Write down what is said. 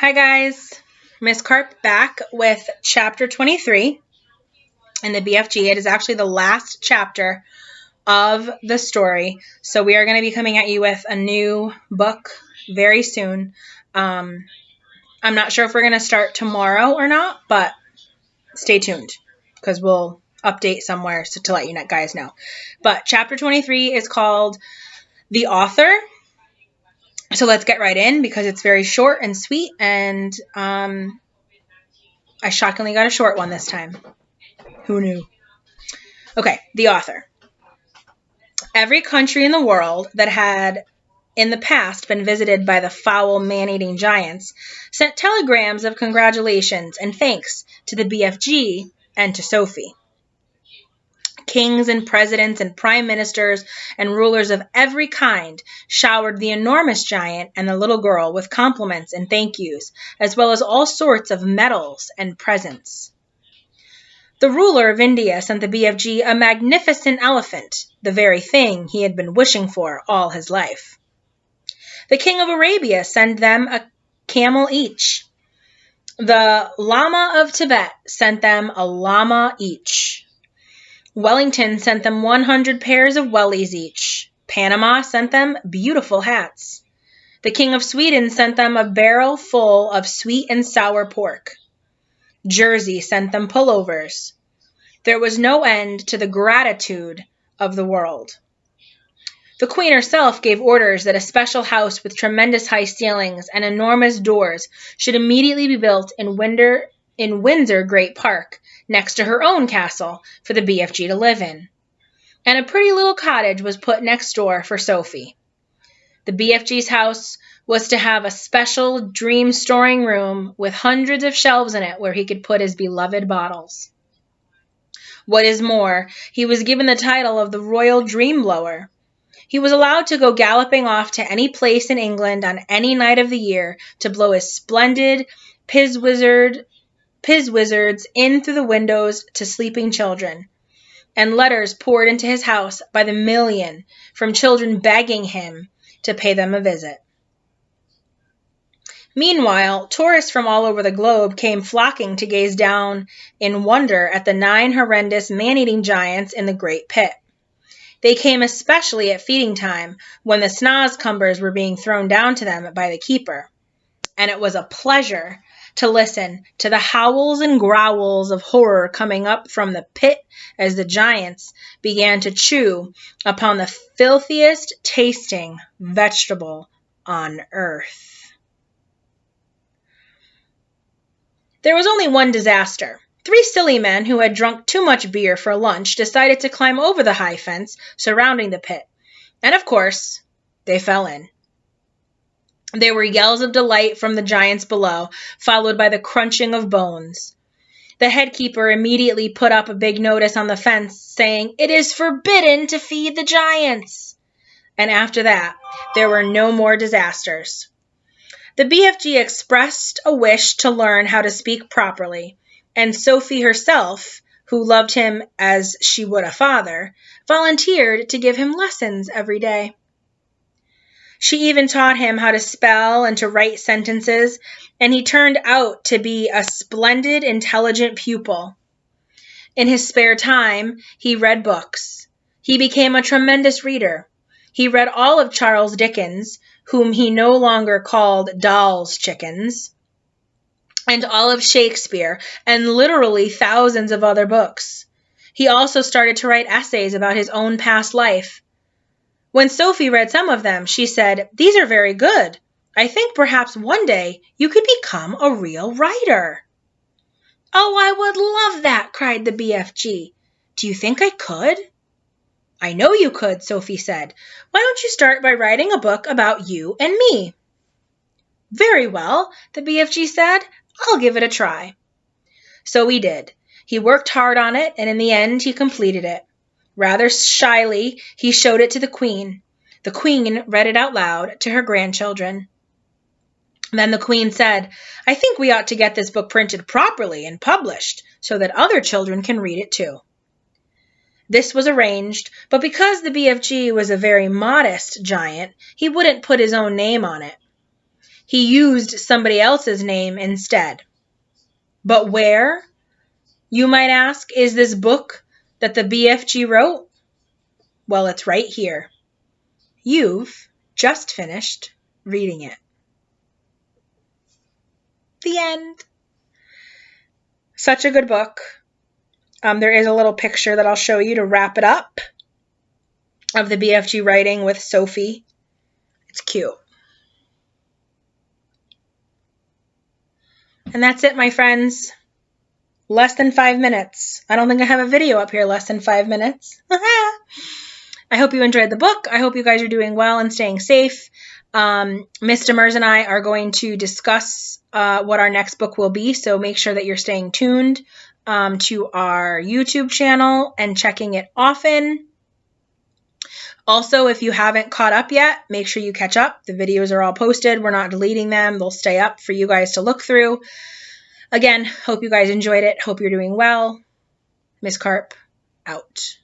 Hi guys, Miss Carp back with chapter 23 in the BFG. It is actually the last chapter of the story. So we are going to be coming at you with a new book very soon. I'm not sure if we're going to start tomorrow or not, but stay tuned because we'll update somewhere to let you guys know. But chapter 23 is called The Author. So let's get right in because it's very short and sweet, and I shockingly got a short one this time. Who knew? Okay, the author. Every country in the world that had in the past been visited by the foul man-eating giants sent telegrams of congratulations and thanks to the BFG and to Sophie. Kings and presidents and prime ministers and rulers of every kind showered the enormous giant and the little girl with compliments and thank yous, as well as all sorts of medals and presents. The ruler of India sent the BFG a magnificent elephant, the very thing he had been wishing for all his life. The king of Arabia sent them a camel each. The Lama of Tibet sent them a llama each. Wellington sent them 100 pairs of wellies each. Panama sent them beautiful hats. The king of Sweden sent them a barrel full of sweet and sour pork. Jersey sent them pullovers. There was no end to the gratitude of the world. The queen herself gave orders that a special house with tremendous high ceilings and enormous doors should immediately be built in Windsor Great Park, next to her own castle, for the BFG to live in. And a pretty little cottage was put next door for Sophie. The BFG's house was to have a special dream storing room with hundreds of shelves in it where he could put his beloved bottles. What is more, he was given the title of the Royal Dream Blower. He was allowed to go galloping off to any place in England on any night of the year to blow his splendid piz wizards in through the windows to sleeping children, and letters poured into his house by the million from children begging him to pay them a visit. Meanwhile, tourists from all over the globe came flocking to gaze down in wonder at the 9 horrendous man-eating giants in the great pit. They came especially at feeding time, when the snozcumbers were being thrown down to them by the keeper. And it was a pleasure to listen to the howls and growls of horror coming up from the pit as the giants began to chew upon the filthiest tasting vegetable on earth. There was only one disaster. 3 silly men who had drunk too much beer for lunch decided to climb over the high fence surrounding the pit. And of course, they fell in. There were yells of delight from the giants below, followed by the crunching of bones. The head keeper immediately put up a big notice on the fence saying, "It is forbidden to feed the giants." And after that, there were no more disasters. The BFG expressed a wish to learn how to speak properly, and Sophie herself, who loved him as she would a father, volunteered to give him lessons every day. She even taught him how to spell and to write sentences, and he turned out to be a splendid, intelligent pupil. In his spare time, he read books. He became a tremendous reader. He read all of Charles Dickens, whom he no longer called Dahl's chickens, and all of Shakespeare, and literally thousands of other books. He also started to write essays about his own past life. When Sophie read some of them, she said, "These are very good. I think perhaps one day you could become a real writer." "Oh, I would love that," cried the BFG. "Do you think I could?" "I know you could," Sophie said. "Why don't you start by writing a book about you and me?" "Very well," the BFG said. "I'll give it a try." So he did. He worked hard on it, and in the end he completed it. Rather shyly, he showed it to the Queen. The Queen read it out loud to her grandchildren. Then the Queen said, "I think we ought to get this book printed properly and published so that other children can read it too." This was arranged, but because the BFG was a very modest giant, he wouldn't put his own name on it. He used somebody else's name instead. But where, you might ask, is this book that the BFG wrote? Well, it's right here. You've just finished reading it. The end. Such a good book. There is a little picture that I'll show you to wrap it up of the BFG writing with Sophie. It's cute. And that's it, my friends. Less than 5 minutes. I don't think I have a video up here less than 5 minutes. I hope you enjoyed the book. I hope you guys are doing well and staying safe. Miss Demers and I are going to discuss what our next book will be, so make sure that you're staying tuned to our YouTube channel and checking it often. Also, if you haven't caught up yet, make sure you catch up. The videos are all posted. We're not deleting them. They'll stay up for you guys to look through. Again, hope you guys enjoyed it. Hope you're doing well. Miss Carp, out.